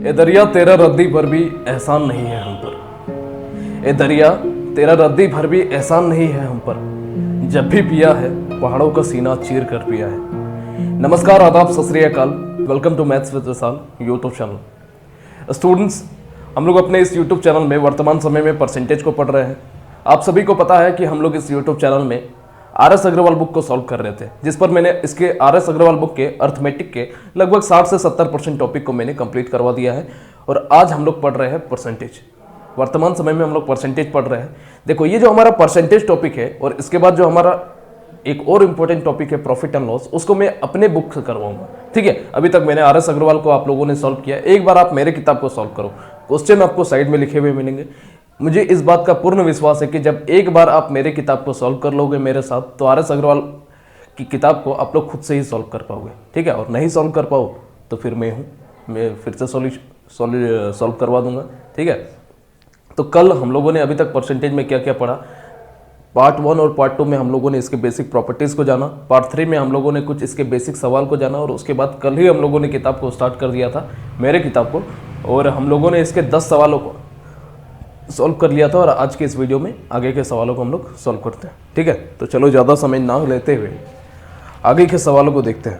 ए दरिया तेरा रद्दी भर भी एहसान नहीं है हम पर। ए दरिया तेरा रद्दी भर भी एहसान नहीं है हम पर। जब भी पिया है पहाड़ों का सीना चीर कर पिया है। नमस्कार, आदाब, सत श्री अकाल। Welcome to maths with Vishal YouTube channel. Students, हम लोग अपने इस यूट्यूब चैनल में वर्तमान समय में परसेंटेज को पढ़ रहे हैं। आप सभी को पता है कि हम लोग इस यूट्यूब चैनल में आर.एस. अग्रवाल बुक को सॉल्व कर रहे थे, जिस पर मैंने इसके आर.एस. अग्रवाल बुक के अर्थमेटिक के लगभग 60 से 70% टॉपिक को मैंने कंप्लीट करवा दिया है। और आज हम लोग पढ़ रहे हैं परसेंटेज। वर्तमान समय में हम लोग परसेंटेज पढ़ रहे हैं। देखो, ये जो हमारा परसेंटेज टॉपिक है और इसके बाद जो हमारा एक और इम्पोर्टेंट टॉपिक है प्रॉफिट एंड लॉस, उसको मैं अपने बुक से करवाऊंगा। ठीक है, अभी तक मैंने आर.एस. अग्रवाल को आप लोगों ने सॉल्व किया। एक बार आप मेरे किताब को सॉल्व करो, क्वेश्चन आपको साइड में लिखे हुए मिलेंगे। मुझे इस बात का पूर्ण विश्वास है कि जब एक बार आप मेरे किताब को सॉल्व कर लोगे मेरे साथ, तो आर.एस. अग्रवाल की किताब को आप लोग खुद से ही सॉल्व कर पाओगे। ठीक है, और नहीं सॉल्व कर पाओ तो फिर मैं फिर से सॉल्व करवा दूंगा। ठीक है, तो कल हम लोगों ने अभी तक परसेंटेज में क्या क्या पढ़ा। पार्ट 1 और पार्ट 2 में हम लोगों ने इसके बेसिक प्रॉपर्टीज़ को जाना। पार्ट 3 में हम लोगों ने कुछ इसके बेसिक सवाल को जाना। और उसके बाद कल ही हम लोगों ने किताब को स्टार्ट कर दिया था, मेरे किताब को, और हम लोगों ने इसके 10 सवालों को सॉल्व कर लिया था। और आज के इस वीडियो में आगे के सवालों को हम लोग सॉल्व करते हैं। ठीक है, तो चलो ज़्यादा समय ना लेते हुए आगे के सवालों को देखते हैं।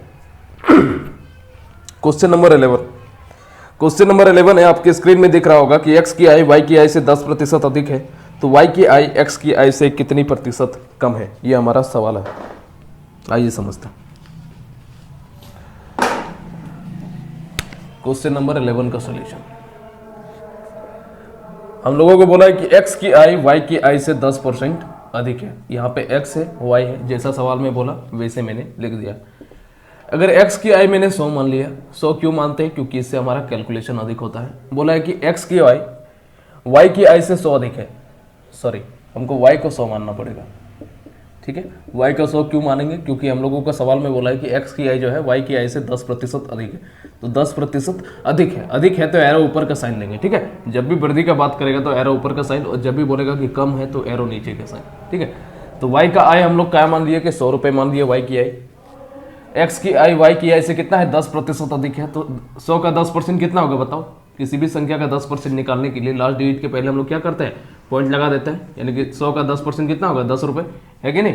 क्वेश्चन नंबर 11 है, आपके स्क्रीन में दिख रहा होगा कि x की आय y की आय से 10% अधिक है, तो y की आय x की आय से कितनी प्रतिशत कम है? ये हमारा सवाल है। आइए समझते हैं। क्वेश्चन नंबर 11 का सॉल्यूशन। हम लोगों को बोला है कि x की आय y की आय से 10% अधिक है। यहाँ पे x है, y है, जैसा सवाल में बोला वैसे मैंने लिख दिया। अगर x की आय मैंने 100 मान लिया, 100 क्यों मानते हैं? क्योंकि इससे हमारा कैलकुलेशन अधिक होता है। बोला है कि x की आय y की आय से 100 अधिक है। सॉरी, हमको y को 100 मानना पड़ेगा। ठीक है, y का 100 क्यों मानेंगे? क्योंकि हम लोगों का सवाल में बोला है कि x की आय जो है y की आय से 10% अधिक है, तो 10% अधिक है। अधिक है तो एरो ऊपर का साइन लेंगे। ठीक है, जब भी वृद्धि का बात करेगा तो एरो ऊपर का साइन, और जब भी बोलेगा कि कम है तो एरो नीचे का साइन। ठीक है, तो y का आय हम लोग क्या मान लिए कि 100 रुपये मान लिए y की आय। x की आय y की आय से कितना है? 10% अधिक है। तो 100 का 10% कितना होगा बताओ? किसी भी संख्या का 10% निकालने के लिए लास्ट डिजिट के पहले हम लोग क्या करते हैं? पॉइंट लगा देते हैं। यानी कि 100 का 10% कितना होगा? 10 रुपये, है कि नहीं?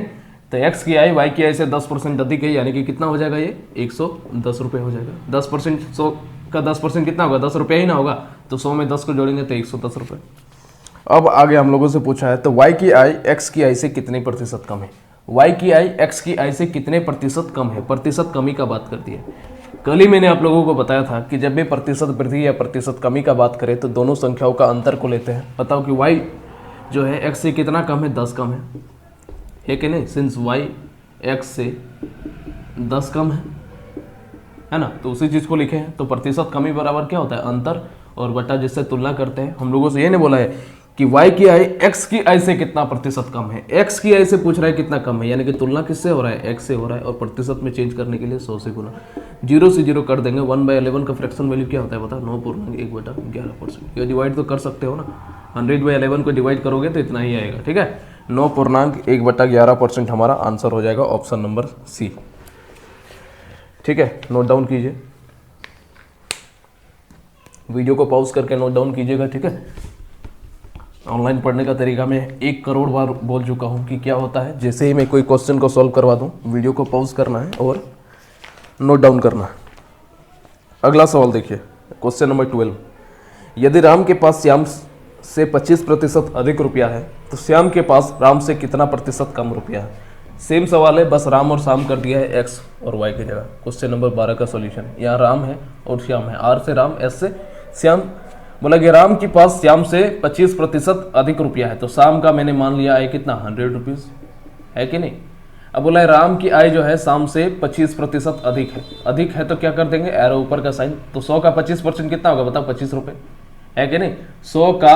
तो x की आय y की आय से 10% अधिक है, यानी कि कितना हो जाएगा? ये 110 रुपये हो जाएगा। 10%, 100 का 10% कितना होगा? 10 रुपये ही ना होगा। तो 100 में 10 को जोड़ेंगे तो 110 रुपये। अब आगे हम लोगों से पूछा है, तो y की आय x की आय से कितने प्रतिशत कम है? y की आय x की आय से कितने प्रतिशत कम है? प्रतिशत कमी का बात करती है। कल ही मैंने आप लोगों को बताया था कि जब भी प्रतिशत वृद्धि या प्रतिशत कमी का बात करें तो दोनों संख्याओं का अंतर को लेते हैं। बताओ कि y जो है x से कितना कम है? 10 कम है कि नहीं? सिंस y x से 10 कम है ना? तो उसी चीज़ को लिखे हैं। तो प्रतिशत कमी बराबर क्या होता है? अंतर और बटा जिससे तुलना करते हैं। हम लोगों से ये नहीं बोला है कि y की आय x की आय से कितना प्रतिशत कम है, x की आय से पूछ रहा है कितना कम है, यानी कि तुलना किससे हो रहा है? x से हो रहा है। और प्रतिशत में चेंज करने के लिए 100 से गुना, 0 से 0 कर देंगे। 1/11 का फ्रैक्शन वैल्यू क्या होता है? बता, 9.1/11%। ये डिवाइड तो कर सकते हो ना, 100/11 को डिवाइड करोगे तो इतना ही आएगा। ठीक है, 9.1/11% हमारा आंसर हो जाएगा, ऑप्शन नंबर सी। ठीक है, नोट डाउन कीजिए, वीडियो को पॉज करके नोट डाउन कीजिएगा। ठीक है, ऑनलाइन पढ़ने का तरीका मैं 1 करोड़ बार बोल चुका हूँ कि क्या होता है। जैसे ही मैं कोई क्वेश्चन को सॉल्व करवा दूँ, वीडियो को पॉज करना है और नोट डाउन करना है। अगला सवाल देखिए, क्वेश्चन नंबर 12। यदि राम के पास श्याम से 25% अधिक रुपया है, तो श्याम के पास राम से कितना प्रतिशत कम रुपया है? सेम सवाल है, बस राम और श्याम कर दिया है x और y की जगह। क्वेश्चन नंबर 12 का सॉल्यूशन। यहाँ राम है और श्याम है, r से राम, s से श्याम। बोला कि राम के पास श्याम से 25% अधिक रुपया है, तो श्याम का मैंने मान लिया है कितना? 100 रुपीज़, है कि नहीं? अब बोला है राम की आय जो है श्याम से 25% अधिक है। अधिक है तो क्या कर देंगे? एरो ऊपर का साइन। तो 100 का 25% कितना होगा बताओ? 25 रुपये, है कि नहीं? 100 का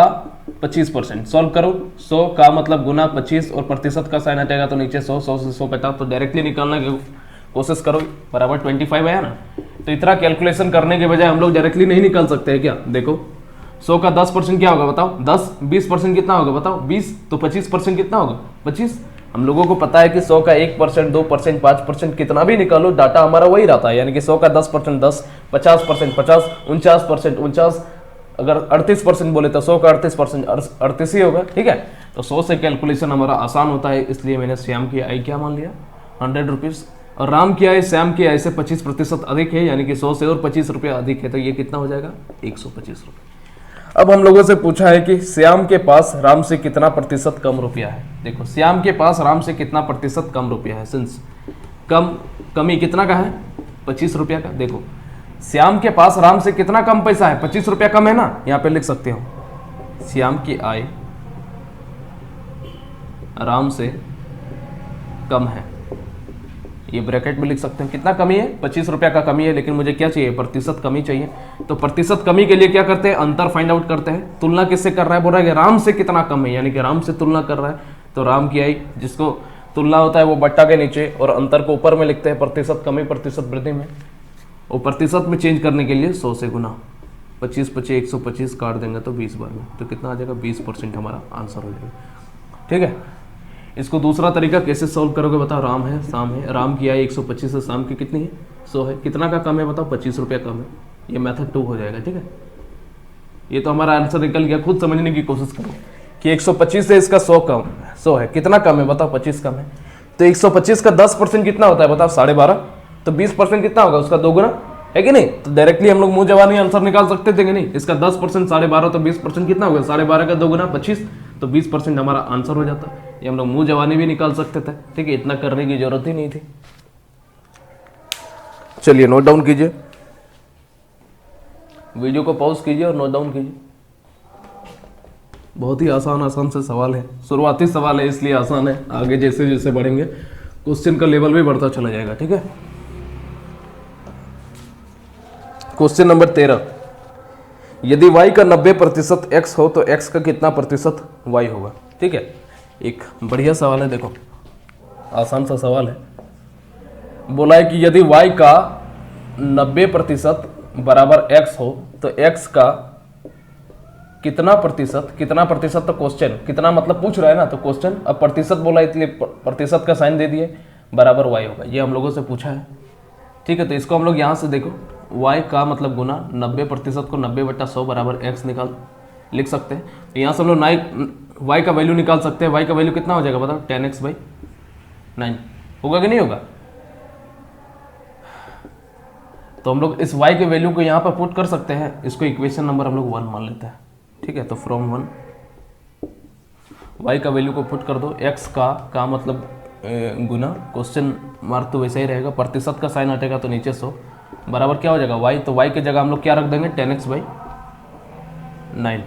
25%, सॉल्व करो। 100 का मतलब गुना 25 और प्रतिशत का साइन हटेगा तो नीचे 100, 100 से 100 50, तो डायरेक्टली निकालने की कोशिश करो, बराबर 25 है ना? तो इतना कैलकुलेशन करने के बजाय हम लोग डायरेक्टली नहीं निकाल सकते हैं क्या? देखो, 100 का 10% क्या होगा बताओ? 10, 20% कितना होगा बताओ? 20, तो 25% कितना होगा? 25, हम लोगों को पता है कि 100 का 1%, 2%, 5% कितना भी निकालो डाटा हमारा वही रहता है, यानी कि 100 का 10%, 10, 50%, 50, 49%, 49, अगर 38% बोले तो 100 का 38%, 38 ही होगा। ठीक है, तो 100 से कैलकुलेशन हमारा आसान होता है, इसलिए मैंने श्याम की आय क्या मान लिया, 100 रुपीज़। और राम की आय श्याम की आय से 25% अधिक है, यानी कि 100 से और 25 रुपया अधिक है, तो ये कितना हो जाएगा, 125 रुपये। अब हम लोगों से पूछा है कि श्याम के पास राम से कितना प्रतिशत कम रुपया है। देखो, श्याम के पास राम से कितना प्रतिशत कम रुपया है, सिंस कमी कितना का है, 25 रुपया का। देखो, श्याम के पास राम से कितना कम पैसा है, 25 रुपया कम है ना, यहाँ पे लिख सकते हो श्याम की आय राम से कम है, ये ब्रैकेट में लिख सकते हैं। कितना कमी है, 25 रुपया का कमी है, लेकिन मुझे क्या चाहिए, प्रतिशत कमी चाहिए। तो प्रतिशत कमी के लिए क्या करते हैं, अंतर फाइंड आउट करते हैं। तुलना किससे कर रहा है, बोल रहा है कि राम से कितना कम है, यानी कि राम से तुलना कर रहा है, तो राम की आय, जिसको तुलना होता है वो बट्टा के नीचे और अंतर को ऊपर में लिखते हैं, प्रतिशत कमी प्रतिशत वृद्धि में। और प्रतिशत में चेंज करने के लिए 100 से गुना, 25 25 125 काट देंगे तो 20 बार में, तो कितना आ जाएगा, 20% हमारा आंसर हो जाएगा। ठीक है, इसको दूसरा तरीका कैसे सॉल्व करोगे बताओ। राम है, शाम है, राम की आय 125 है, शाम की कितनी है, 100 है, कितना का कम है बताओ, 25 रुपया कम है। ये मेथड 2 हो जाएगा। ठीक है, ये तो हमारा आंसर निकल गया। खुद समझने की कोशिश करो कि 125 से इसका 100 है, कितना कम है बताओ, 25 कम है। तो 125 का 10% कितना होता है बताओ, 12.5, तो 20% कितना होगा, उसका 2 गुना है कि नहीं। तो डायरेक्टली हम लोग मुंह जवानी आंसर निकाल सकते थे कि नहीं। इसका 10% 12.5, तो 20% कितना होगा, 12.5 का 2 गुना 25, तो 20% हमारा आंसर हो जाता। ये हम लोग मुंह जवानी भी निकाल सकते थे। ठीक है, इतना करने की जरूरत ही नहीं थी। चलिए नोट डाउन कीजिए, वीडियो को पॉज कीजिए और नोट डाउन कीजिए। बहुत ही आसान से सवाल है, शुरुआती सवाल है इसलिए आसान है, आगे जैसे जैसे बढ़ेंगे क्वेश्चन का लेवल भी बढ़ता चला जाएगा। ठीक है, क्वेश्चन नंबर 13, यदि y का 90% x हो तो x का कितना प्रतिशत y होगा। ठीक है, एक बढ़िया सवाल है, देखो आसान सा सवाल है। बोला है कि यदि y का 90% बराबर x हो तो x का कितना प्रतिशत, तो क्वेश्चन कितना मतलब पूछ रहा है ना, तो क्वेश्चन अब प्रतिशत बोला इसलिए प्रतिशत का साइन दे दिए, बराबर y होगा। ये हम लोगों से पूछा है। ठीक है, तो इसको हम लोग यहाँ से देखो, y का मतलब गुना 90% को 90/100 बराबर x निकाल लिख सकते हैं। तो यहाँ से हम लोग y का वैल्यू निकाल सकते हैं। y का वैल्यू कितना हो जाएगा बताओ, 10x/9 होगा कि नहीं होगा। तो हम लोग इस y के वैल्यू को यहाँ पर पुट कर सकते हैं। इसको इक्वेशन नंबर हम लोग 1 मान लेते हैं। ठीक है, तो फ्रॉम 1 y का वैल्यू को पुट कर दो, x का मतलब गुना, क्वेश्चन मार्क तो वैसे ही रहेगा, प्रतिशत का साइन हटेगा तो नीचे 100 बराबर क्या हो जाएगा y, तो y की जगह हम लोग क्या रख देंगे, 10x/9।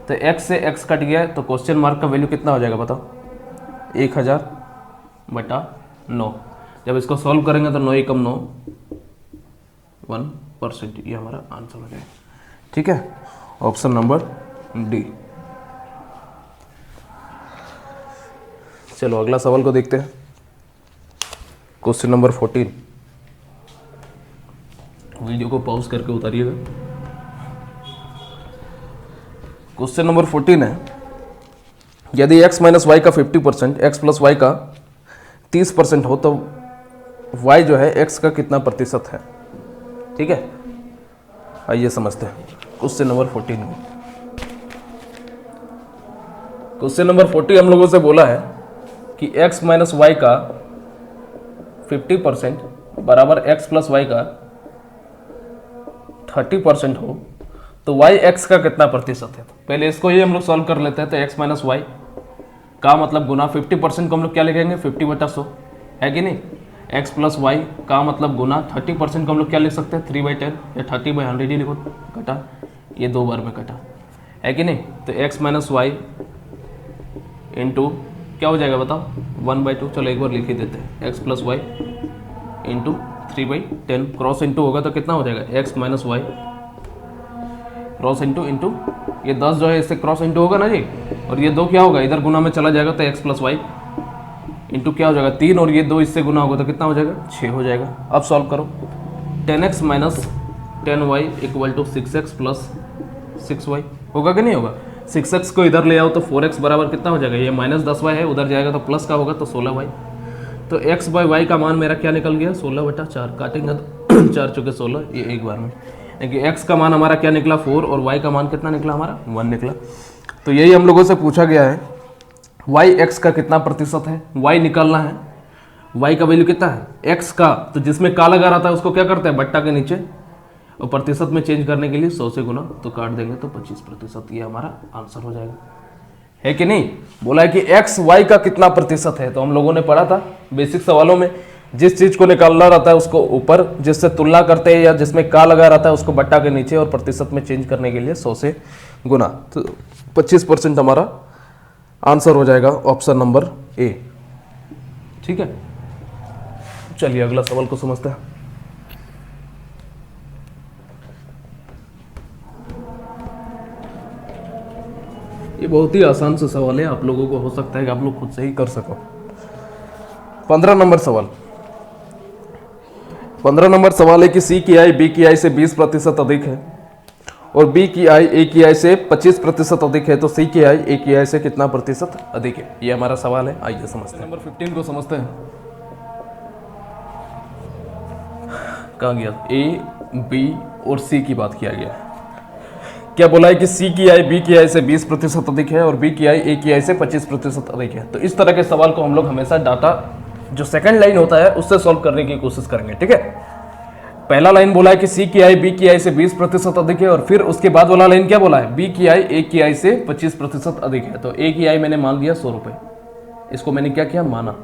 तो x से x कट गया तो क्वेश्चन मार्क का वैल्यू कितना हो जाएगा बताओ, 1000/9। जब इसको सॉल्व करेंगे तो 9 एकम 9, 1%, ये हमारा आंसर हो जाएगा। ठीक है, ऑप्शन नंबर डी। चलो अगला सवाल को देखते हैं, क्वेश्चन नंबर 14। वीडियो को पॉज करके उतारिएगा। क्वेश्चन नंबर 14 है, यदि x माइनस वाई का 50%, x प्लस वाई का 30% हो तो y जो है x का कितना प्रतिशत है। ठीक है, आइए समझते हैं क्वेश्चन नंबर 14 में। क्वेश्चन नंबर 40 हम लोगों से बोला है कि x माइनस वाई का 50% बराबर x प्लस वाई का 30% हो तो y x का कितना प्रतिशत है। तो पहले इसको ही हम लोग सॉल्व कर लेते हैं। तो x माइनस वाई का मतलब गुना 50% को हम लोग क्या लिखेंगे, 50/100 है कि नहीं। x प्लस वाई का मतलब गुना 30% को हम लोग क्या लिख सकते हैं, 3/10 या 30/100 ही लिखो, कटा, ये 2 बार में कटा है कि नहीं। तो x माइनस वाई इंटू क्या हो जाएगा बताओ, 1/2। चलो एक बार लिख ही देते हैं, x plus y into 3/10, cross into होगा तो कितना हो जाएगा, x minus y cross into ये 10 जो है इससे क्रॉस इंटू होगा ना जी, और ये 2 क्या होगा, इधर गुना में चला जाएगा तो x प्लस वाई इंटू क्या हो जाएगा 3, और ये 2 इससे गुना होगा तो कितना हो जाएगा, 6 हो जाएगा। अब सॉल्व करो, 10x minus 10y equal to 6x plus 6y होगा कि नहीं होगा। 6x को इधर ले आओ तो 4x बराबर कितना हो जाएगा, ये -10y है, उधर जाएगा तो प्लस का होगा तो 16y। तो x बाई वाई का मान मेरा क्या निकल गया, 16/4। काटेंगे तो 4 चुके 16, ये एक बार में। यानी x का मान हमारा क्या निकला 4 और y का मान कितना निकला हमारा 1 निकला। तो यही हम लोगों से पूछा गया है y x का कितना प्रतिशत है, y निकालना है। y का वैल्यू कितना है x का, तो जिसमें का लगा रहता है उसको क्या करते हैं बट्टा के नीचे, और प्रतिशत में चेंज करने के लिए 100 से गुना तो काट देंगे तो 25%, ये हमारा आंसर हो जाएगा, है कि नहीं। बोला है कि x y का कितना प्रतिशत है, तो हम लोगों ने पढ़ा था बेसिक सवालों में, जिस चीज को निकालना रहता है उसको ऊपर, जिससे तुलना करते हैं या जिसमें का लगा रहता है उसको बट्टा के नीचे, और प्रतिशत में चेंज करने के लिए 100 से गुना, तो 25% हमारा आंसर हो जाएगा ऑप्शन नंबर ए। ठीक है, चलिए अगला सवाल को समझते हैं। ये बहुत ही आसान सा सवाल है, आप लोगों को हो सकता है कि आप लोग खुद से ही कर सको। 15 नंबर सवाल। 15 नंबर सवाल है कि सी की आई बी की आई से 20% अधिक है और बी की आई ए की आई से 25% अधिक है, तो सी की आई ए की आई से कितना प्रतिशत अधिक है, ये हमारा सवाल है। आइए समझते हैं। नंबर 15 को समझते हैं। कहा गया ए बी और सी की बात किया गया। क्या बोला है कि सी की आई बी की आई से 20% अधिक है और बी की आई ए की आई से 25% अधिक है। तो इस तरह के सवाल को हम लोग हमेशा डाटा जो सेकंड लाइन होता है उससे सॉल्व करने की कोशिश करेंगे। ठीक है, पहला लाइन बोला है कि सी की आई बी की आई से 20% अधिक है, और फिर उसके बाद वाला लाइन क्या बोला है, बी की आई ए की आई से 25% अधिक है। तो ए की आई मैंने मान लिया 100 रुपए, इसको मैंने क्या किया माना।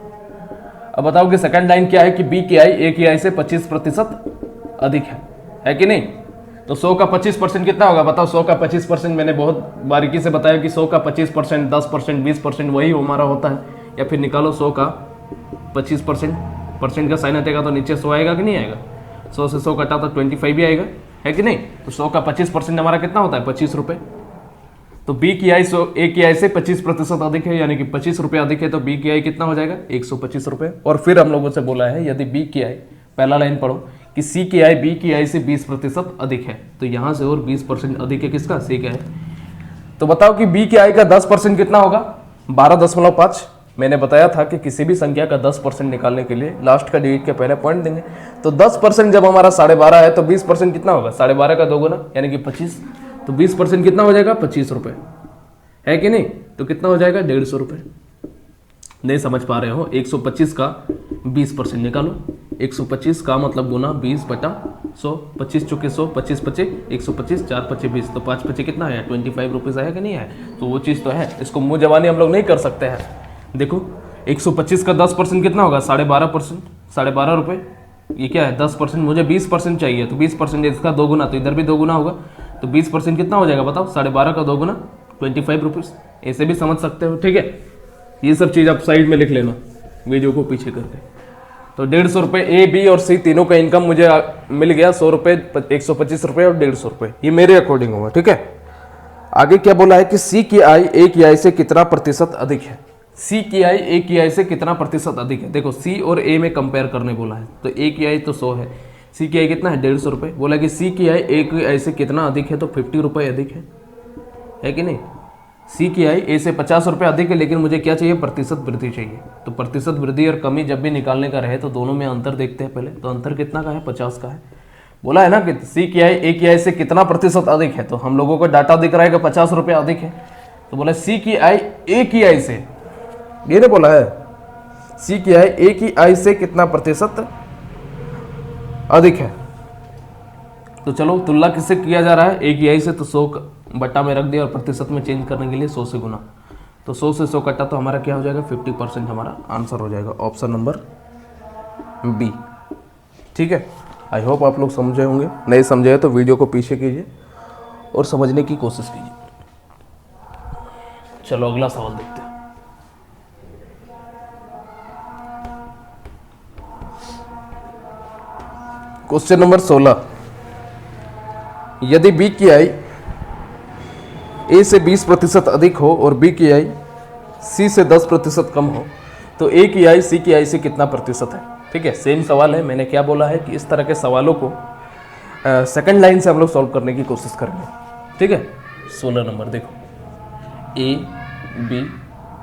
अब बताओ कि सेकंड लाइन क्या है कि बी की आई ए की आई से 25% अधिक है कि नहीं। तो 100 का 25% कितना होगा बताओ। 100 का 25% मैंने बहुत बारीकी से बताया कि 100 का 25%, 10%, 20% वही हमारा होता है। या फिर निकालो 100 का 25%, परसेंट का साइन हटेगा तो नीचे 100 आएगा कि नहीं आएगा। 100 से 100 कटा तो 25 भी आएगा, है कि नहीं। तो 100 का 25% हमारा कितना होता है 25 रुपये। तो बी की आई ए की आई से 25% अधिक है, यानी कि 25 रुपये अधिक है, तो बी की आई कितना हो जाएगा 125 रुपये। और फिर हम लोगों से बोला है यदि बी की आई, पहला लाइन पढ़ो कि सी की आई बी की आई से 20% अधिक है, तो यहां से और 20% अधिक है किसका, सी का है। तो बताओ कि बी की आई का 10% कितना होगा 12.5। मैंने बताया था कि किसी भी संख्या का 10% निकालने के लिए लास्ट का डिजिट के पहले पॉइंट देंगे। तो 10% जब हमारा 12.5 है तो 20% कितना होगा 12.5 का 2 गुना यानी कि 25। तो 20% कितना हो जाएगा 25 रुपये, है कि नहीं। तो कितना हो जाएगा 150 रुपये। नहीं समझ पा रहे हो, 125 का 20% निकालो। 125 का मतलब गुना 20/100, 25 चुके 100, 25 पचे 125, 4 पचे 20, तो 5 पचे कितना है 25 रुपीज़ आया कि नहीं है। तो वो चीज़ तो है, इसको मुँह जबानी हम लोग नहीं कर सकते हैं। देखो 125 का 10% कितना होगा 12.5%, 12.5 रुपये। ये क्या है 10%, मुझे 20% चाहिए, तो 20% इसका 2 गुना, तो इधर भी 2 गुना होगा। तो 20% कितना हो जाएगा बताओ 12.5 का 2 गुना 25 रुपीज़। ऐसे भी समझ सकते हो, ठीक है। ये सब चीज़ आप साइड में लिख लेना वीडियो को पीछे करके। तो 150 रुपये ए बी और सी तीनों का इनकम मुझे मिल गया 100 रुपये, 125 रुपये और 150 रुपये। ये मेरे अकॉर्डिंग हुआ, ठीक है। आगे क्या बोला है कि सी की आई ए की आई से कितना प्रतिशत अधिक है। सी की आई ए की आई से कितना प्रतिशत अधिक है। देखो सी और ए में कंपेयर करने बोला है, तो ए की आई तो 100 है, सी की आई कितना है 150 रुपये। बोला कि सी की आई ए की आई से कितना अधिक है, तो 50 रुपये अधिक है कि नहीं। सी की आई ए से 50 रुपये अधिक है, लेकिन मुझे क्या चाहिए प्रतिशत वृद्धि चाहिए। तो प्रतिशत वृद्धि और कमी जब भी निकालने का रहे तो दोनों में अंतर देखते हैं पहले। तो अंतर कितना का है 50 का है। बोला है ना कि सी की आई ए की आई से कितना प्रतिशत अधिक है, तो हम लोगों को डाटा दिख रहा है कि 50 रुपये अधिक है। तो बोला सी की आई ए की आई से, ये नहीं बोला है सी की आई ए की आई से कितना प्रतिशत अधिक है। तो चलो तुलना किससे किया जा रहा है ए की आई से, तो 100 बट्टा में रख दिया और प्रतिशत में चेंज करने के लिए 100 से गुना। तो 100 से 100 कटा तो हमारा क्या हो जाएगा 50% हमारा आंसर हो जाएगा, ऑप्शन नंबर बी। ठीक है, आई होप आप लोग समझे होंगे। नहीं समझे तो वीडियो को पीछे कीजिए और समझने की कोशिश कीजिए। चलो अगला सवाल देखते हैं। क्वेश्चन नंबर 16, यदि बी की आई ए से 20% अधिक हो और बी की आई सी से 10% कम हो, तो ए की आई सी की आई से कितना प्रतिशत है। ठीक है, सेम सवाल है। मैंने क्या बोला है कि इस तरह के सवालों को सेकंड लाइन से हम लोग सॉल्व करने की कोशिश करेंगे। ठीक है, 16 नंबर देखो, ए, बी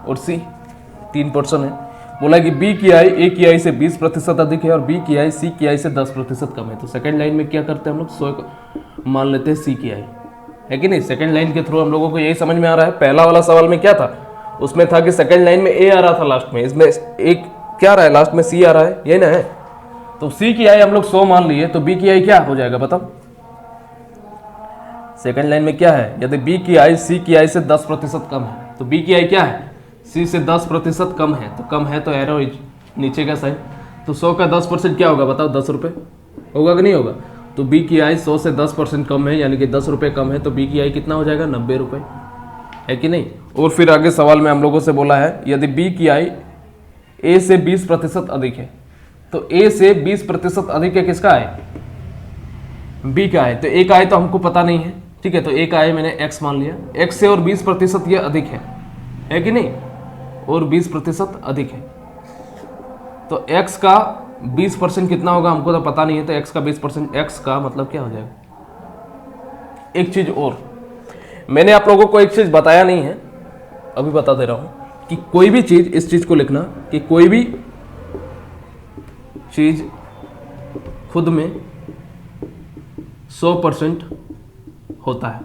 और सी, 3 पोर्शन है। बोला कि बी की आई ए की आई से 20% अधिक है और बी की आई सी की आई से 10% कम है। तो सेकंड लाइन में क्या करते हैं हम लोग, 100 मान लेते हैं सी की आई, है कि नहीं। सेकंड लाइन के थ्रू हम लोगों को यही समझ में आ रहा है। पहला वाला सवाल में क्या था, उसमें था कि सेकंड लाइन में ए आ रहा था लास्ट में, इसमें एक क्या आ रहा है लास्ट में, सी आ रहा है, यही ना है। तो सी की आई हम लोग 100 मान लिए, तो बी की आई क्या हो जाएगा बताओ। सेकंड लाइन में क्या है, यदि बी की आई सी की आई से 10% कम है, तो बी की आई क्या है, सी से 10% कम है। तो कम है तो एरो नीचे का साइन, तो 100 का 10% क्या होगा बताओ, 10 रुपये होगा कि नहीं होगा। तो बी की आई 100 से 10% कम है, यानी कि 10 रुपये कम है, तो बी की आई कितना हो जाएगा, 90 रुपये, है कि नहीं। और फिर आगे सवाल में हम लोगों से बोला है यदि बी की आई ए से 20% अधिक है, तो ए से 20% अधिक है किसका है, बी का है। तो ए का है तो हमको पता नहीं है, ठीक है। तो ए का है मैंने एक्स मान लिया, एक्स से और 20% ये अधिक है कि नहीं, और 20% अधिक है। तो x का 20% कितना होगा हमको तो पता नहीं है, तो x का 20%, x का मतलब क्या हो जाएगा। एक चीज और मैंने आप लोगों को एक चीज बताया नहीं है, अभी बता दे रहा हूं कि कोई भी चीज, इस चीज को लिखना कि कोई भी चीज खुद में 100% होता है,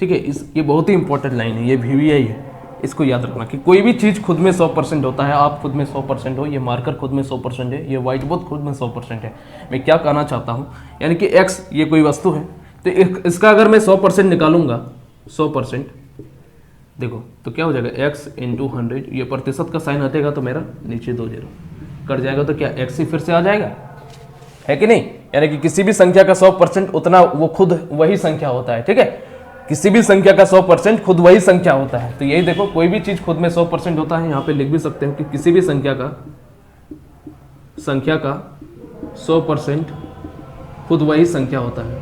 ठीक है। ये बहुत ही इंपॉर्टेंट लाइन है, ये VVI है, इसको याद रखना कि कोई भी चीज खुद में 100% होता है। आप खुद में 100% हो, ये मार्कर खुद में 100% है, ये व्हाइट बोर्ड खुद में 100% है। मैं क्या कहना चाहता हूँ, यानी कि x ये कोई वस्तु है, तो इसका अगर मैं 100% निकालूंगा, 100% देखो तो क्या हो जाएगा, x × 100, ये प्रतिशत का साइन हटेगा तो मेरा नीचे 2 0 कट जाएगा, तो क्या x ही फिर से आ जाएगा, है कि नहीं। यानी कि किसी भी संख्या का 100% उतना वो खुद वही संख्या होता है, ठीक है। किसी भी संख्या का 100% खुद वही संख्या होता है। तो यही देखो, कोई भी चीज खुद में 100% होता है। यहाँ पे लिख भी सकते हो कि किसी भी संख्या का 100% खुद वही संख्या होता है,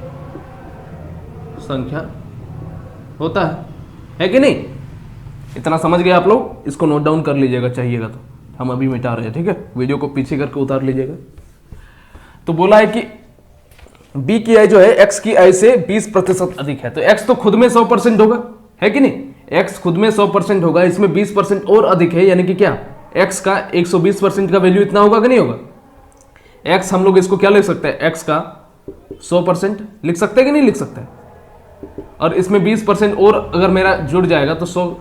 संख्या होता है कि नहीं। इतना समझ गए आप लोग, इसको नोट डाउन कर लीजिएगा, चाहिएगा तो हम अभी मिटा रहे हैं, ठीक है। वीडियो को पीछे करके उतार लीजिएगा। तो बोला है कि बी की आई जो है एक्स की आई से 20% अधिक है, तो एक्स तो खुद में 100% होगा, है कि नहीं। एक्स खुद में 100% होगा, इसमें 20% और अधिक है, यानी कि क्या, एक्स का 120% का वैल्यू इतना होगा कि नहीं होगा। एक्स हम लोग इसको क्या लिख सकते हैं, एक्स का 100% लिख सकते हैं कि नहीं लिख सकते, और इसमें 20% और अगर मेरा जुड़ जाएगा तो 100,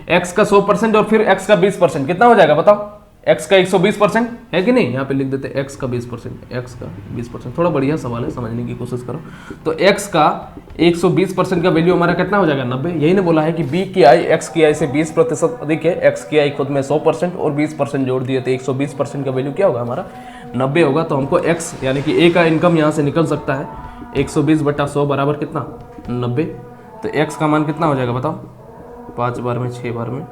एक्स का 100% और फिर एक्स का 20% कितना हो जाएगा बताओ। x का 120% है कि नहीं, यहाँ पे लिख देते हैं x का 20%, x का 20%। थोड़ा बढ़िया सवाल है, समझने की कोशिश करो। तो x का 120% का वैल्यू हमारा कितना हो जाएगा, 90। यही ने बोला है कि b की आई x की आई से 20% अधिक है, x की आई खुद में 100% और 20% जोड़ दिए तो 120% का वैल्यू क्या होगा हमारा, 90 होगा। तो हमको x यानी कि a का इनकम यहाँ से निकल सकता है, 120/100 बराबर कितना, 90। तो x का मान कितना हो जाएगा बताओ, 5 बार में 6 बार में,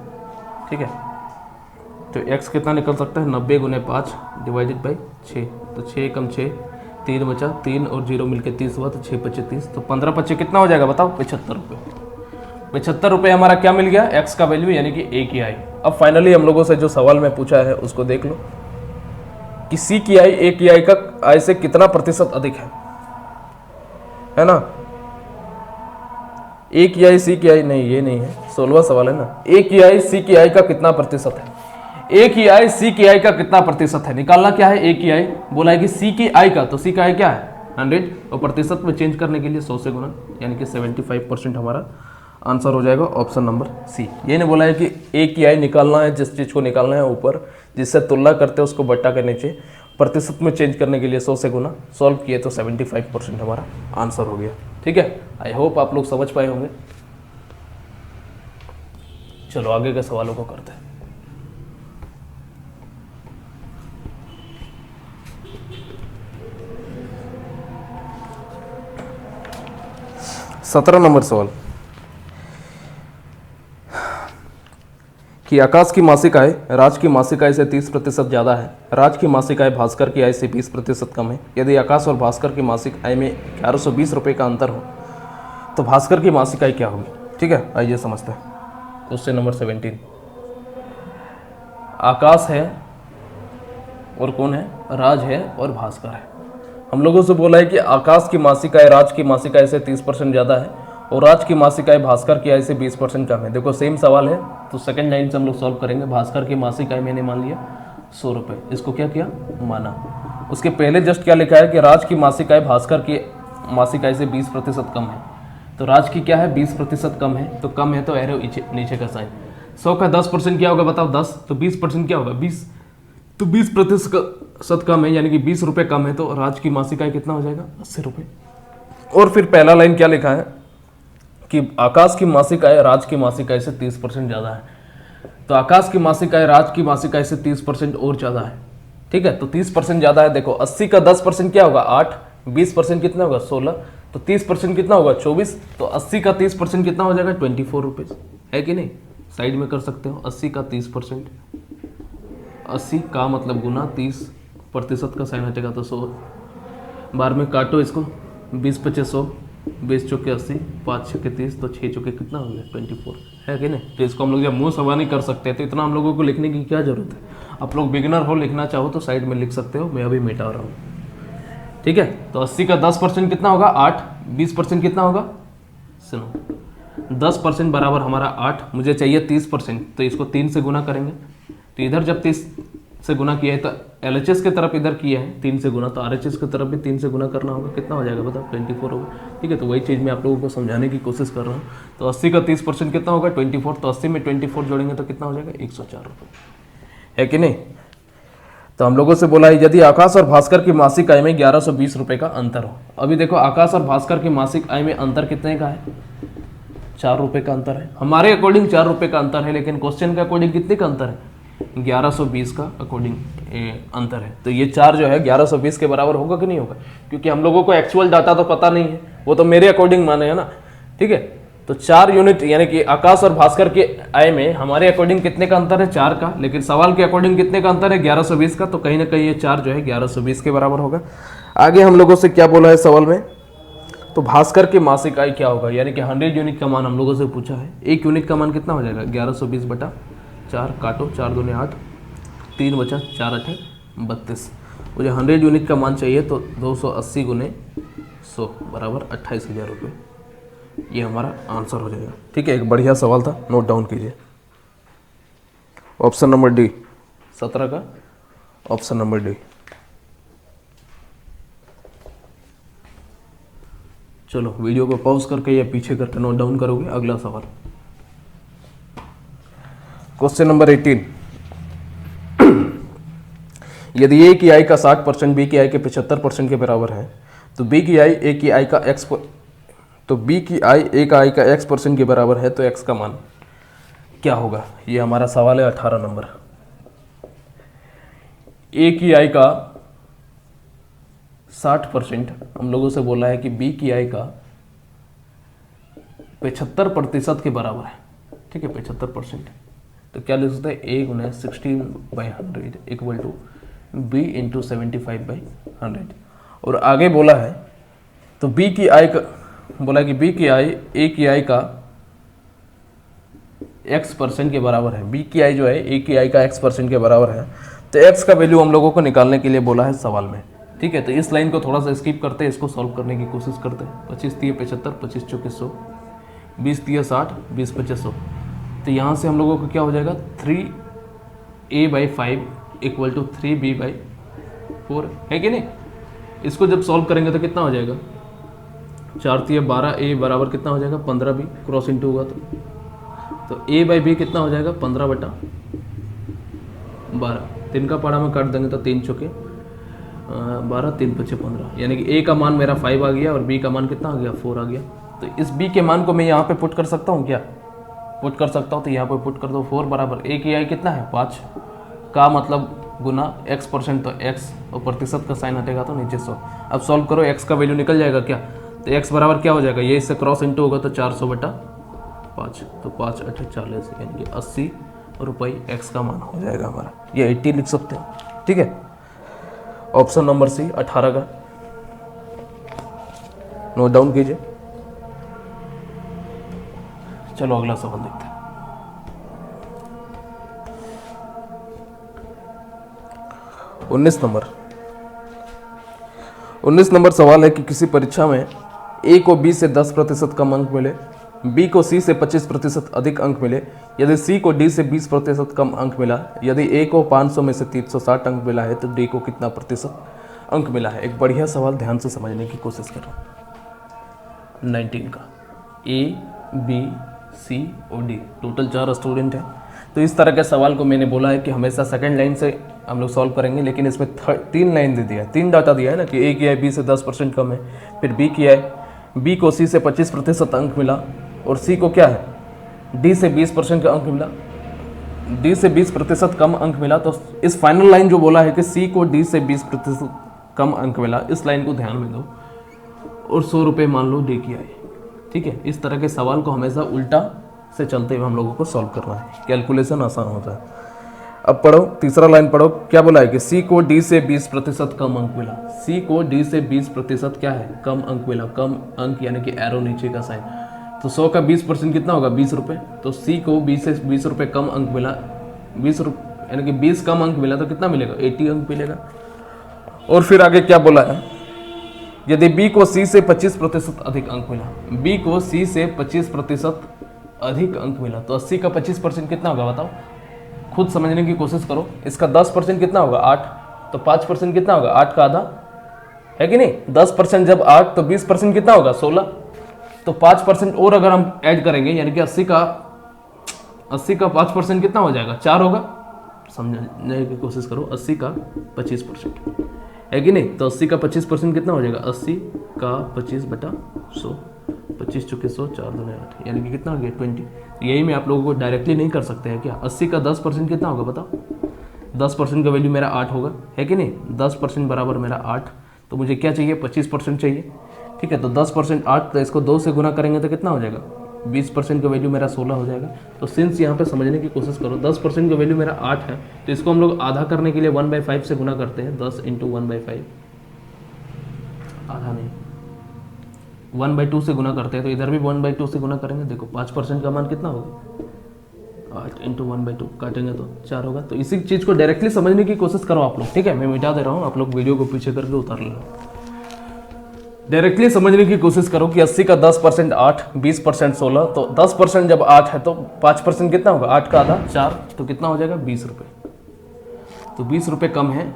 ठीक है। तो x कितना निकल सकता है, 90 × 5 / 6, तो 6 कम 6 3 बचा, 3 और 0 मिलके 30 हुआ, तो 6 × 30, तो 15 × 5 कितना हो जाएगा बताओ, 75 रुपये। 75 रुपये हमारा क्या मिल गया, x का वैल्यू, यानी कि a की आई। अब फाइनली हम लोगों से जो सवाल में पूछा है उसको देख लो कि c की आई a की आई का आई से कितना प्रतिशत अधिक है ना। a की आई c की आई, नहीं ये नहीं है, 16वां सवाल है ना। a की आई c की आई का कितना प्रतिशत है, a की आई c की आई का कितना प्रतिशत है, निकालना क्या है। a की आई बोला है कि c की आई का, तो c का आई क्या है 100, और प्रतिशत में चेंज करने के लिए 100 से गुना, यानी कि 75% हमारा आंसर हो जाएगा ऑप्शन नंबर सी। ये ने बोला है कि a की आई निकालना है, जिस चीज़ को निकालना है ऊपर जिससे तुलना करते हैं उसको बट्टा के नीचे, प्रतिशत में चेंज करने के लिए 100 से गुना, सॉल्व किए तो 75% हमारा आंसर हो गया, ठीक है। आई होप आप लोग समझ पाए होंगे। चलो आगे के सवालों को करते हैं। सत्रह नंबर सवाल कि आकाश की मासिक आय राज की मासिक आय से 30% ज़्यादा है, राज की मासिक आय भास्कर की आय से 20% कम है। यदि आकाश और भास्कर की मासिक आय में 1120 रुपये का अंतर हो तो भास्कर की मासिक आय क्या होगी, ठीक है। आइए समझते हैं। क्वेश्चन नंबर 17, आकाश है और कौन है, राज है और भास्कर है। हम लोगों से बोला है कि आकाश की मासिक आय राज की मासिक आय से 30% ज़्यादा है और राज की मासिक आय भास्कर की आय से 20% कम है। देखो सेम सवाल है, तो सेकंड लाइन से हम लोग सॉल्व करेंगे। भास्कर की मासिक आय मैंने मान लिया 100 रुपये, इसको क्या किया, माना। उसके पहले जस्ट क्या लिखा है कि राज की मासिक आय भास्कर की मासिक आय से 20% कम है। तो राज की क्या है, 20% कम है, तो कम है तो एरो नीचे का साइन। 100 का 10% क्या होगा बताओ, 10, तो 20% क्या होगा, 20, तो 20% कम है, यानी कि 20 रुपये कम है, तो राज की मासिक आय कितना हो जाएगा, 80 रुपये। और फिर पहला लाइन क्या लिखा है कि आकाश की मासिक आय राज की मासिक आय से 30% ज़्यादा है। तो आकाश की मासिक आय राज की मासिक आय से 30% और ज़्यादा है, ठीक है। तो 30% ज़्यादा है। देखो 80 का 10% क्या होगा, 8, 20% कितना होगा, 16, तो 30% कितना होगा, 24, तो 80 का 30% कितना हो जाएगा, 24 रुपीज़, है कि नहीं। साइड में कर सकते हो, 80 का 30%, 80 का मतलब गुना 30% का साइन हटेगा तो 100, बार में काटो इसको, 20 पचे 100, 20 चौके 80, 5 छक्के 30, तो 6 चौके कितना हो गया, 24, है कि नहीं। तो इसको हम लोग जब मुँह सवानी कर सकते हैं तो इतना हम लोगों को लिखने की क्या जरूरत है। आप लोग बिगिनर हो, लिखना चाहो तो साइड में लिख सकते हो, मैं अभी मिटा रहा हूँ, ठीक है। तो 80 का 10% कितना होगा, 8, 20% कितना होगा, सुनो, 10% बराबर हमारा 8, मुझे चाहिए 30%, तो इसको 3 से गुना करेंगे। तो इधर जब 30 से गुना किया है तो LHS की तरफ इधर किया है 3 से गुना, तो RHS की तरफ भी 3 से गुना करना होगा, कितना हो जाएगा बताओ, 24 होगा, ठीक है। तो वही चीज़ मैं आप लोगों को समझाने की कोशिश कर रहा हूँ। तो 80 का 30% कितना होगा, 24, तो 80 में 24 जोड़ेंगे तो कितना हो जाएगा, 104 रुपये, है कि नहीं। तो हम लोगों से बोला है यदि आकाश और भास्कर की मासिक आय में 1120 रुपये का अंतर हो। अभी देखो आकाश और भास्कर की मासिक आय में अंतर कितने का है, 4 रुपये का अंतर है। हमारे अकॉर्डिंग 4 रुपये का अंतर है, लेकिन क्वेश्चन के अकॉर्डिंग कितने का अंतर है, 1120 का अकॉर्डिंग अंतर है। तो ये 4 जो है 1120 के बराबर होगा कि नहीं होगा, क्योंकि हम लोगों को एक्चुअल डाटा तो पता नहीं है, वो तो मेरे अकॉर्डिंग माने है ना, ठीक है। तो 4 यूनिट यानी कि आकाश और भास्कर के आय में हमारे अकॉर्डिंग कितने का अंतर है, 4 का, लेकिन सवाल के अकॉर्डिंग कितने का अंतर है, 1120 का। तो कहीं ना कहीं ये 4 जो है 1120 के बराबर होगा। आगे हम लोगों से क्या बोला है सवाल में, तो भास्कर की मासिक आय क्या होगा, यानी कि 100 यूनिट का मान हम लोगों से पूछा है। 1 यूनिट का मान कितना हो जाएगा, 1120 बटा 4, काटो, 4 दूनी 8, 3 बचा 4 8 32। मुझे 100 यूनिट का मान चाहिए, तो 280 गुने 100 बराबर 28,000 रुपये, ये हमारा आंसर हो जाएगा, ठीक है। एक बढ़िया सवाल था, नोट डाउन कीजिए। ऑप्शन नंबर डी, 17 का ऑप्शन नंबर डी। चलो वीडियो को पॉज करके या पीछे करके नोट डाउन करोगे। अगला सवाल, क्वेश्चन नंबर 18। यदि ए की आय का 60% बी की आय के 75% के बराबर है, तो बी की आय ए की आय का x% के बराबर है, तो x का मान क्या होगा। ये हमारा सवाल है 18 नंबर। ए की आय का 60% हम लोगों से बोला है कि बी की आय का 75% के बराबर है, ठीक है, 75%। तो क्या लिख सकते हैं, a गुना 16/100 इक्वल टू b इंटू 75/100। और आगे बोला है तो b की आय का बोला कि b की आय a की आय का x% के बराबर है। b की आय जो है a की आय का x% के बराबर है, तो x का वैल्यू हम लोगों को निकालने के लिए बोला है सवाल में, ठीक है। तो इस लाइन को थोड़ा सा स्किप करते हैं, इसको सॉल्व करने की कोशिश करते हैं। 25 3 75, 25 चौके 100, 20 3 60, 20 25 100। तो यहाँ से हम लोगों को क्या हो जाएगा, 3a/5 इक्वल टू 3b/4, है कि नहीं। इसको जब सॉल्व करेंगे तो कितना हो जाएगा, 4 3 12, a बराबर कितना हो जाएगा, 15b, क्रॉस इंटू होगा तो a/b कितना हो जाएगा, 15/12। 3 का पारा में काट देंगे तो 3 चौके 12, 3 5 15, यानी कि a का मान मेरा 5 आ गया और b का मान कितना आ गया, 4 आ गया। तो इस b के मान को मैं यहाँ पे पुट कर सकता हूँ, क्या पुट कर सकता हूँ, तो यहाँ पे पुट कर दो। 4 बराबर a की आय कितना है, 5 का मतलब गुना x%, तो x और प्रतिशत का साइन हटेगा तो नीचे 100। अब सॉल्व करो, x का वैल्यू निकल जाएगा क्या, तो x बराबर क्या हो जाएगा, ये इससे क्रॉस इंटू होगा तो 400/5, तो 5 8 40, यानी कि 80 रुपये x का मान हो जाएगा हमारा। ये 80 लिख सकते हो, ठीक है। ऑप्शन नंबर सी 18 का नोट डाउन कीजिए। चलो अगला सवाल देखते हैं। उन्नीस नंबर सवाल है कि किसी परीक्षा में ए को बी से 10% कम अंक मिले, बी को सी से 25% अधिक अंक मिले, यदि सी को डी से 20% कम अंक मिला, यदि ए को 500 में से 360 अंक मिला है तो डी को कितना प्रतिशत अंक मिला है। एक बढ़िया सवाल ध्यान से समझने की कोशिश कर रहा हूँ। 19 का ए बी सी और डी टोटल 4 स्टूडेंट हैं। तो इस तरह के सवाल को मैंने बोला है कि हमेशा सेकंड लाइन से हम लोग सॉल्व करेंगे, लेकिन इसमें 3 लाइन दे दिया है, 3 डाटा दिया है ना कि ए की आई बी से 10% कम है, फिर बी की आई बी को सी से 25% अंक मिला और सी को क्या है डी से 20% का अंक मिला, डी से 20% कम अंक मिला। तो इस फाइनल लाइन जो बोला है कि सी को डी से 20% कम अंक मिला, इस लाइन को ध्यान में दो और 100 रुपये मान लो डी की आई। ठीक है, इस तरह के सवाल को हमेशा उल्टा से चलते हुए हम लोगों को सॉल्व करना है, कैलकुलेशन आसान होता है। अब पढ़ो, तीसरा लाइन पढ़ो, क्या बोला है कि सी को डी से 20% कम अंक मिला। सी को डी से 20% क्या है कम अंक मिला, कम अंक यानी कि एरो नीचे का साइन। तो 100 का 20% कितना होगा 20 रुपये। तो सी को 20 से 20 रुपये कम अंक मिला, 20 रुपये यानी कि 20 कम अंक मिला तो कितना मिलेगा 80 अंक मिलेगा। और फिर आगे क्या बोला है, यदि बी को सी से 25% अधिक अंक मिला, बी को सी से 25% अधिक अंक मिला तो 80 का 25% कितना होगा बताओ, खुद समझने की कोशिश करो। इसका 10% कितना होगा 8, तो 5% कितना होगा 8 का आधा है कि नहीं। 10% जब 8 तो 20% कितना होगा 16, तो 5% और अगर हम ऐड करेंगे यानी कि 80 का 5% कितना हो जाएगा 4 होगा। समझने की कोशिश करो, 80 का 25% है कि नहीं। तो 80 का 25% कितना हो जाएगा 80 का 25/100, 25 चुके 100, 4 दूनी 8 यानी कि कितना हो गया 20। यही मैं आप लोगों को डायरेक्टली नहीं कर सकते हैं क्या। 80 का 10% कितना होगा बताओ, 10% का वैल्यू मेरा 8 होगा है कि नहीं। 10% बराबर मेरा 8, तो मुझे क्या चाहिए 25% चाहिए। ठीक है, तो 10% 8, तो इसको 2 से गुना करेंगे तो कितना हो जाएगा 20% का वैल्यू मेरा 16 हो जाएगा। तो सिंस यहाँ पे समझने की कोशिश करो 10% का वैल्यू मेरा 8 है, तो इसको हम लोग आधा करने के लिए 1/5 से गुना करते हैं। 10 × 1/5 आधा नहीं 1/2 से गुना करते हैं, तो इधर भी 1/2 से गुना करेंगे। देखो 5% का मान कितना होगा 8 × 1/2 काटेंगे तो 4 होगा। तो इसी चीज़ को डायरेक्टली समझने की कोशिश करो आप लोग। ठीक है, मैं मिटा दे रहा हूँ, आप लोग वीडियो को पीछे करके उतार लेना। डायरेक्टली समझने की कोशिश करो कि 80 का 10% 8, 20% 16, तो 10% जब 8 है तो 5% कितना होगा 8 का आधा 4, तो कितना हो जाएगा 20 रुपये। तो 20 रुपये कम है,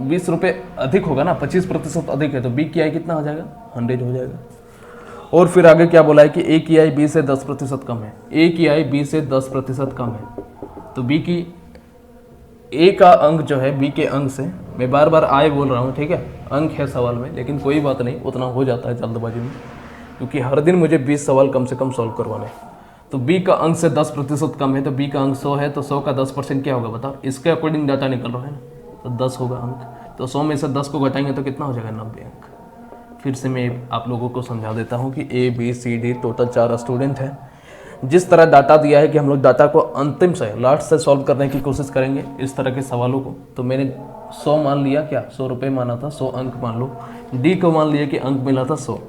20 रुपये अधिक होगा ना, 25% अधिक है, तो बी की आई कितना हो जाएगा 100 हो जाएगा। और फिर आगे क्या बोला है कि ए की आई बी से 10% कम है, ए की आई बी से 10% कम है, तो बी की ए का अंक जो है बी के अंक से, मैं बार बार आए बोल रहा हूँ, ठीक है, अंक है सवाल में, लेकिन कोई बात नहीं, उतना हो जाता है जल्दबाजी में, क्योंकि हर दिन मुझे 20 सवाल कम से कम सॉल्व करवाने हैं। तो बी का अंक से 10% कम है, तो बी का अंक 100 है, तो 100 का 10% क्या होगा बताओ, इसके अकॉर्डिंग डाटा निकल रहा है ना, तो 10 होगा अंक। तो 100 में से 10 को घटाएंगे तो कितना हो जाएगा 90 अंक। फिर से मैं आप लोगों को समझा देता हूँ कि A B C D total 4 student हैं। जिस तरह डाटा दिया है कि हम लोग डाटा को अंतिम से लास्ट से सॉल्व करने की कोशिश करेंगे इस तरह के सवालों को। तो मैंने 100 मान लिया, क्या 100 रुपये माना था, 100 अंक मान लो। डी को मान लिया कि अंक मिला था 100।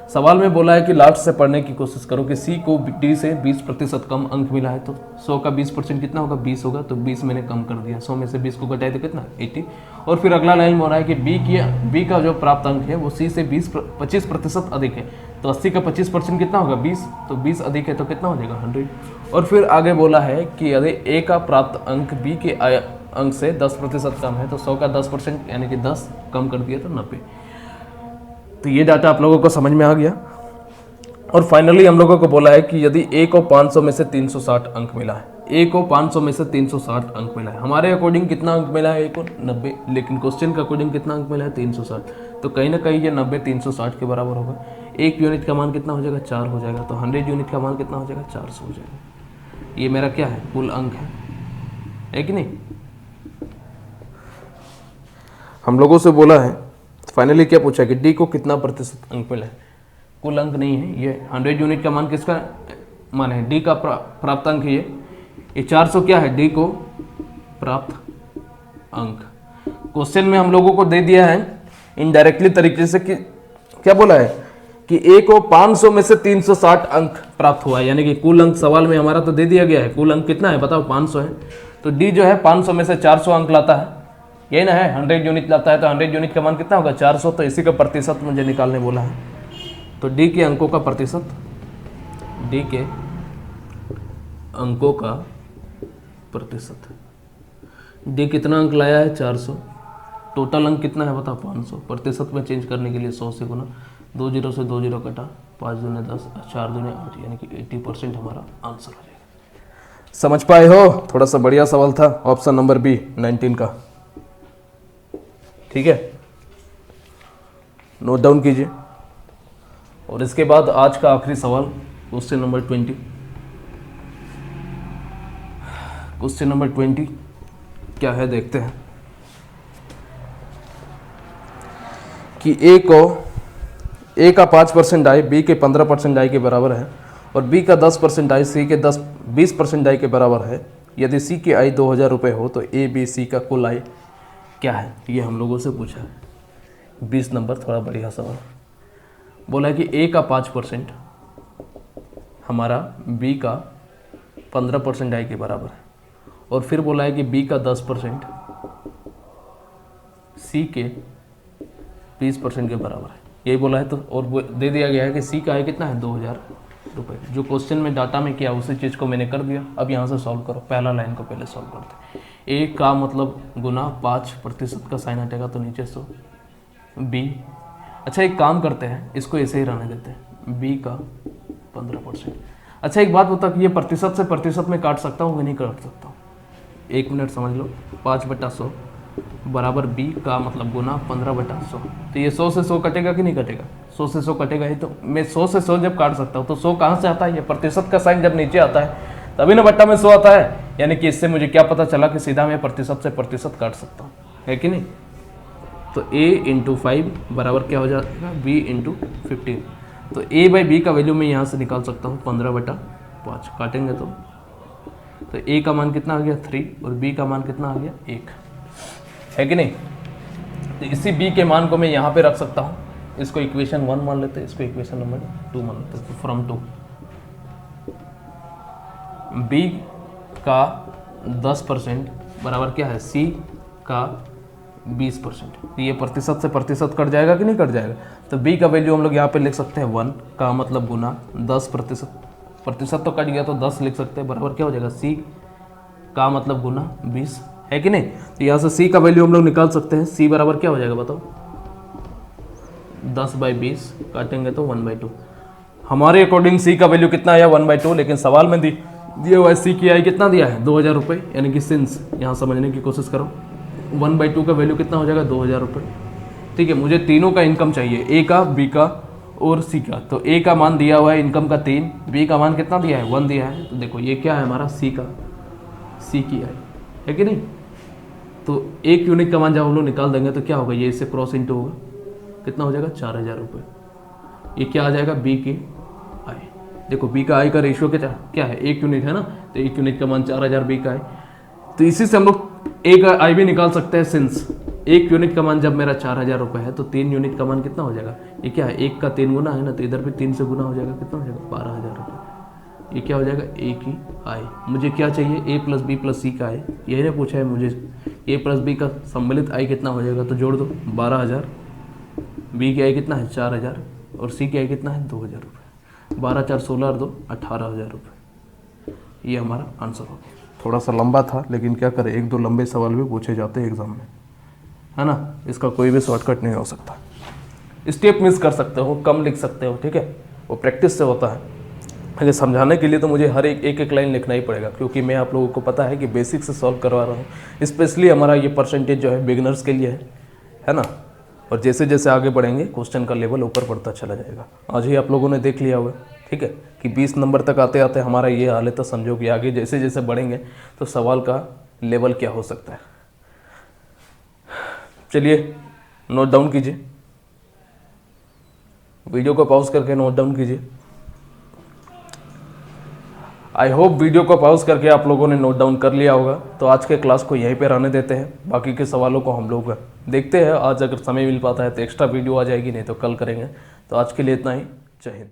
सवाल में बोला है कि लास्ट से पढ़ने की कोशिश करो कि सी को डी से 20% कम अंक मिला है, तो 100 का 20% कितना होगा 20 होगा, तो 20 मैंने कम कर दिया, 100 में से 20 को घटाए तो कितना 80। और फिर अगला लाइन हो रहा है कि बी का जो प्राप्त अंक है वो सी से 25% अधिक है, तो 80 का 25% कितना होगा 20, तो 20 अधिक है तो कितना हो जाएगा 100। और फिर आगे बोला है कि यदि ए का प्राप्त अंक बी के अंक से 10% कम है, तो 100 का 10% यानी कि 10 कम कर दिया तो 90। तो ये डाटा आप लोगों को समझ में आ गया। और फाइनली हम लोगों को बोला है कि यदि ए को 500 में से 360 अंक मिला है, ए को 500 में से 360 अंक मिला है, हमारे अकॉर्डिंग कितना अंक मिला है ए को 90, लेकिन क्वेश्चन के अकॉर्डिंग कितना अंक मिला है 360, तो कहीं ना कहीं ये 90 360 के बराबर होगा। 1 यूनिट का मान कितना हो जाएगा 4 हो जाएगा, तो 100 यूनिट का मान कितना हो जाएगा 400 हो जाएगा। ये मेरा क्या है कुल अंक है कि नहीं। हम लोगों से बोला है फाइनली क्या पूछा कि डी को कितना प्रतिशत अंक मिला है, कुल अंक नहीं है, ये 100 यूनिट का मान किसका मान है, डी का प्राप्त अंक है ये 400 क्या है डी को प्राप्त अंक। क्वेश्चन में हम लोगों को दे दिया है इनडायरेक्टली तरीके से कि क्या बोला है कि ए को 500 में से 360 अंक प्राप्त हुआ है, यानी कि कुल अंक सवाल में हमारा तो दे दिया गया है, कुल अंक कितना है बताओ 500 है, तो डी जो है 500 में से 400 अंक लाता है, यही ना है 100 यूनिट लाता है, तो 100 यूनिट का मान कितना होगा 400, तो इसी का प्रतिशत मुझे निकालने बोला है। तो डी के अंकों का प्रतिशत, डी के अंकों का प्रतिशत, डी कितना अंक लाया है 400, टोटल अंक कितना है बता 500, प्रतिशत में चेंज करने के लिए 100 से गुना, 2 जीरो से 2 जीरो कटा, 5 दूने 10, 4 दूने 8, यानी कि 80% हमारा आंसर हो जाएगा। समझ पाए हो? थोड़ा सा बढ़िया सवाल था, ऑप्शन नंबर बी 19 का। ठीक है, नोट डाउन कीजिए। और इसके बाद आज का आखिरी सवाल, क्वेश्चन नंबर 20। क्वेश्चन नंबर 20 क्या है देखते हैं कि ए का 5% आय बी के 15% आय के बराबर है और बी का 10% आय सी के 20% आय के बराबर है। यदि सी की आय 2000 रुपये हो तो ए बी सी का कुल आय क्या है? ये हम लोगों से पूछा है। 20 नंबर, थोड़ा बढ़िया सवाल। बोला है कि ए का 5% हमारा बी का 15% आय के बराबर है और फिर बोला है कि बी का 10% सी के 20% के बराबर है, यही बोला है। तो और दे दिया गया है कि सी का आय कितना है 2000 रुपये। जो क्वेश्चन में डाटा में किया उसी चीज़ को मैंने कर दिया। अब यहाँ से सॉल्व करो, पहला लाइन को पहले सॉल्व करते हैं। ए का मतलब गुना 5% का साइन हटेगा तो नीचे 100, बी, अच्छा एक काम करते हैं, इसको ऐसे ही रहने देते हैं, बी का 15%। अच्छा एक बात बता कि ये प्रतिशत से प्रतिशत में काट सकता हूँ कि नहीं काट सकता हूँ? 1 मिनट समझ लो, 5/100 बराबर बी का मतलब गुना 15/100। तो ये 100 से 100 कटेगा कि नहीं कटेगा? 100 से 100 कटेगा ही, तो मैं 100 से 100 जब काट सकता हूँ तो 100 कहाँ से आता है? ये प्रतिशत का साइन जब नीचे आता है तभी ना बट्टा में 100 आता है। यानी कि इससे मुझे क्या पता चला कि सीधा मैं प्रतिशत से प्रतिशत काट सकता हूँ, है कि नहीं? तो a × 5 बराबर क्या हो जाएगा? b × 15। तो a/b का वैल्यू मैं यहाँ से निकाल सकता हूँ 15/5। काटेंगे तो a का मान कितना आ गया 3 और b का मान कितना आ गया 1, है कि नहीं? तो इसी b के मान को मैं यहाँ पे रख सकता हूँ। इसको इक्वेशन 1 मान लेते हैं, इसको इक्वेशन नंबर 2 मान लेते हैं। तो फ्रॉम 2 b का 10% बराबर क्या है? c का 20%। ये प्रतिशत से प्रतिशत कट जाएगा कि नहीं कट जाएगा? तो b का वैल्यू हम लोग यहाँ पे लिख सकते हैं 1 का मतलब गुना 10%, प्रतिशत तो कट गया तो 10 लिख सकते हैं, बराबर क्या हो जाएगा? c का मतलब गुना 20, है कि नहीं? तो यहाँ से c का वैल्यू हम लोग निकाल सकते हैं। c बराबर क्या हो जाएगा बताओ? 10/20, काटेंगे तो 1/2। हमारे अकॉर्डिंग c का वैल्यू कितना आया? 1/2, लेकिन सवाल में दिया हुआ है c की आय कितना दिया है? 2000 रुपये। यानी कि सिंस, यहाँ समझने की कोशिश करो, 1/2 का वैल्यू कितना हो जाएगा? 2000 रुपये। ठीक है, मुझे तीनों का इनकम चाहिए, ए का, बी का और सी का। तो ए का मान दिया हुआ है इनकम का 3, बी का मान कितना दिया है? 1 दिया है। तो देखो ये क्या है हमारा? सी की आय, है कि नहीं? तो 1 यूनिट का मान जब हम लोग निकाल देंगे तो क्या होगा? ये इससे क्रॉस इंटू होगा, कितना हो जाएगा? 4000 रुपये। ये क्या आ जाएगा? बी की आय। देखो बी का आय का रेशियो क्या है? 1 यूनिट है ना, तो 1 यूनिट का मान 4000 बी का आय। तो इसी से हम लोग ए का आई भी निकाल सकते हैं। सिंस 1 यूनिट का मान जब मेरा 4000 रुपये है तो 3 यूनिट का मान कितना हो जाएगा? ये क्या है? 1 का 3 गुना है ना, तो इधर भी 3 से गुना हो जाएगा, कितना हो जाएगा? 12000 रुपये। ये क्या हो जाएगा? ए की आय। मुझे क्या चाहिए? a + b + c का आय। यही ने पूछा है मुझे a + b का सम्मिलित आय कितना हो जाएगा, तो जोड़ दो 12000। b की आय कितना है? 4000 और c की आय कितना है? 2000 रुपये। 12 4 16 और 2 18000 रुपये। ये हमारा आंसर हो गया। थोड़ा सा लंबा था, लेकिन क्या करें, 1-2 लंबे सवाल भी पूछे जाते हैं एग्जाम में, है ना? इसका कोई भी शॉर्टकट नहीं हो सकता। स्टेप मिस कर सकते हो, कम लिख सकते हो, ठीक है, वो प्रैक्टिस से होता है। अगर समझाने के लिए तो मुझे हर एक लाइन लिखना ही पड़ेगा, क्योंकि मैं आप लोगों को पता है कि बेसिक से सॉल्व करवा रहा हूँ। स्पेशली हमारा ये परसेंटेज जो है बिगिनर्स के लिए है ना? और जैसे जैसे आगे बढ़ेंगे क्वेश्चन का लेवल ऊपर बढ़ता चला जाएगा। आज ही आप लोगों ने देख लिया होगा, ठीक है, कि 20 नंबर तक आते आते हमारा ये हाल है। तो समझो कि आगे जैसे जैसे बढ़ेंगे तो सवाल का लेवल क्या हो सकता है। चलिए नोट डाउन कीजिए, वीडियो को पॉज करके नोट डाउन कीजिए। आई होप वीडियो को पॉज करके आप लोगों ने नोट डाउन कर लिया होगा। तो आज के क्लास को यहीं पे रहने देते हैं, बाकी के सवालों को हम लोग देखते हैं। आज अगर समय मिल पाता है तो एक्स्ट्रा वीडियो आ जाएगी, नहीं तो कल करेंगे। तो आज के लिए इतना ही। जय हिंद।